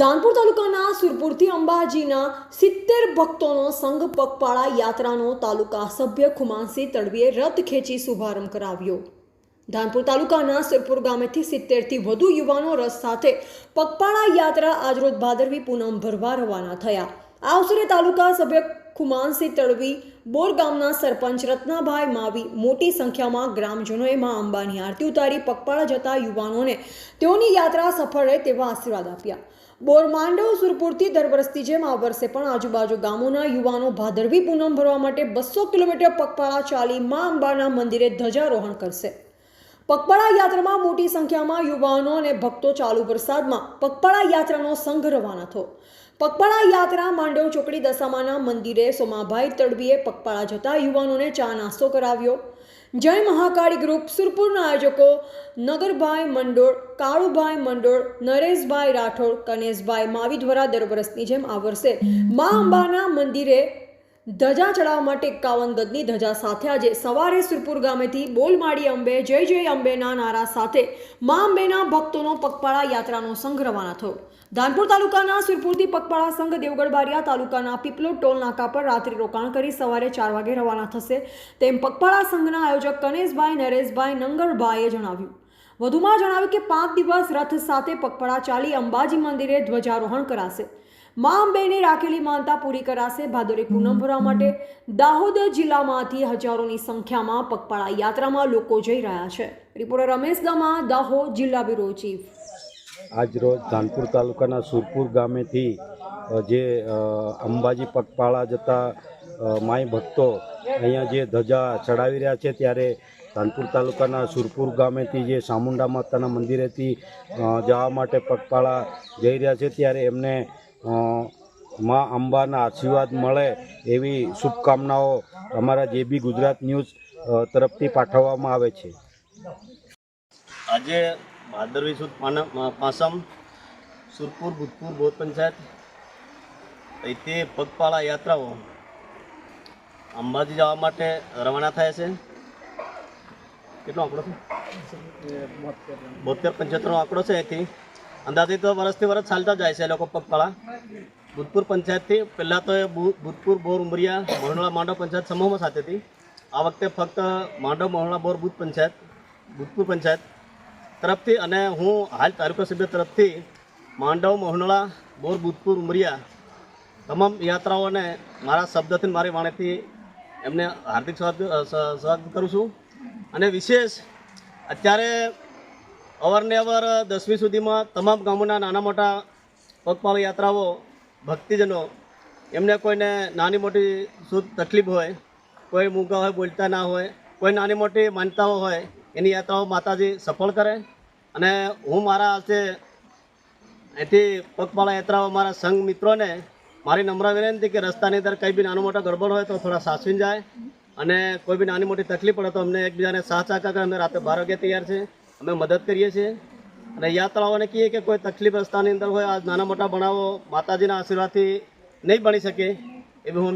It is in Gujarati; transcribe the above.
ધાનપુર તાલુકાના સુરપુરથી અંબાજીના 70 ભક્તોનો સંઘ પગપાળા યાત્રાનો તાલુકા સભ્ય ખુમાનસિંહ તડવીએ રથ ખેંચી શુભારંભ કરાવ્યો। ધાનપુર તાલુકાના સુરપુર ગામેથી 70થી વધુ યુવાનો રથ સાથે પગપાળા યાત્રા આજરોજ ભાદરવી પૂનમ ભરવા રવાના થયા। આ અવસરે તાલુકા સભ્ય ખુમાનસિંહ તડવી, બોર ગામના સરપંચ રત્નાભાઈ માવી, મોટી સંખ્યામાં ગ્રામજનોએ મા અંબાની આરતી ઉતારી પગપાળા જતા યુવાનોને તેઓની યાત્રા સફળ રહે તેવા આશીર્વાદ આપ્યા। બોર માંડવ સુરપુરથી દર વર્ષની જેમ આ વર્ષે પણ આજુબાજુ ગામોના યુવાનો ભાદરવી પૂનમ ભરવા માટે 200 કિલોમીટર પગપાળા ચાલી મા અંબાના મંદિરે ધ્વજારોહણ કરશે। પગપાળા યાત્રામાં મોટી સંખ્યામાં યુવાનો અને ભક્તો ચાલુ વરસાદમાં પગપાળા યાત્રાનો સંઘ રવાના થયો। પગપાળા યાત્રા માંડવ ચોકડી દશામાના મંદિરે સોમાભાઈ તડવીએ પગપાળા જતા યુવાનોને ચા નાસ્તો કરાવ્યો। જય મહાકાળી ગ્રુપ સુરપુરના આયોજકો નગરભાઈ મંડોળ, કાળુભાઈ મંડોળ, નરેશભાઈ રાઠોડ, કનેશભાઈ માવી દ્વારા દર વર્ષની જેમ આ વર્ષે મા અંબાના મંદિરે ધજા ચડાવવા માટે 51 ગજની ધજા સાથે આજે સવારે સુરપુર ગામેથી બોલ માડી અંબે, જય જય અંબેના નારા સાથે મા અંબેના ભક્તોનો પગપાળા યાત્રાનો સંઘ રવાના થયો। ધાનપુર તાલુકાના સુરપુરથી પગપાળા સંઘ દેવગઢ બારિયા તાલુકાના પીપલોદ ટોલ નાકા પર રાત્રિ રોકાણ કરી સવારે 4 વાગે રવાના થશે તેમ પગપાળા સંઘના આયોજક કનેશભાઈ નરેશભાઈ નંગરભાઈએ જણાવ્યું। વધુમાં જણાવ્યું કે 5 દિવસ રથ સાથે પગપાળા ચાલી અંબાજી મંદિરે ધ્વજારોહણ કરાશે। મા અંબેની રાખેલી માનતા પૂરી કરાશે। ભાદરવી પૂનમ ભરવા માટે દાહોદ જિલ્લામાંથી હજારોની સંખ્યામાં પગપાળા યાત્રામાં લોકો જઈ રહ્યા છે। રિપોર્ટર રમેશ ગમા, દાહોદ જિલ્લા બ્યુરો ચીફ। આજરોજ ધાનપુર તાલુકાના સુરપુર ગામેથી જે અંબાજી પગપાળા જતા માઈ ભક્તો અહીંયા જે ધજા ચડાવી રહ્યા છે, ત્યારે ધાનપુર તાલુકાના સુરપુર ગામેથી જે ચામુંડા માતાના મંદિરેથી જવા માટે પગપાળા જઈ રહ્યા છે, ત્યારે એમને મા અંબાના આશીર્વાદ મળે એવી શુભકામનાઓ અમારા JB ગુજરાત ન્યૂઝ તરફથી પાઠવવામાં આવે છે। આજે ભાદરવી સુદ પાસમ સુરપુર ભૂતપુર બોધ પંચાયત તે પગપાળા યાત્રાઓ અંબાજી જવા માટે રવાના થાય છે। કેટલો આંકડો છે? 72-75નો આંકડો છે। અહીંથી અંદાજિત વર્ષથી વર્ષ ચાલતા જાય છે લોકો પગપાળા। ભૂતપુર પંચાયતથી પહેલાં તો એ ભૂતપુર, બોર, ઉમરિયા, મોહનોળા, માંડવ પંચાયત સમૂહમાં સાથે હતી। આ વખતે ફક્ત માંડવ, મોહનોળા, બોર, ભૂતપુર પંચાયત તરફથી અને હું હાલ તાલુકા સભ્ય તરફથી માંડવ, મોહનોળા, બોર, ભૂતપુર, ઉમરિયા તમામ યાત્રાઓને મારા શબ્દથી, મારી વાણીથી એમને હાર્દિક સ્વાગત કરું છું। અને વિશેષ અત્યારે અવારનવાર 10મી સુધીમાં તમામ ગામોના નાના મોટા પગપાળા યાત્રાઓ ભક્તિજનો એમને કોઈને નાની મોટી શું તકલીફ હોય, કોઈ મૂંગા હોય, બોલતા ના હોય, કોઈ નાની મોટી માન્યતાઓ હોય, એની યાત્રાઓ માતાજી સફળ કરે। અને હું મારા હાથે અહીંથી પગપાળા યાત્રાઓ મારા સંઘ મિત્રોને મારી નમ્ર વિનંતી કે રસ્તાની અંદર કંઈ બી નાનો મોટો ગડબડ હોય તો થોડા સાચવીને જાય, અને કોઈ બી નાની મોટી તકલીફ પડે તો અમને એકબીજાને સાથ આકા કરે। અમે રાતે 12 વાગે તૈયાર છે, અમે મદદ કરીએ છીએ। અને યાત્રાઓને કહીએ કે કોઈ તકલીફ રસ્તાની અંદર હોય, આ નાના મોટા બનાવો માતાજીના આશીર્વાદથી નહીં બની શકે એવી હું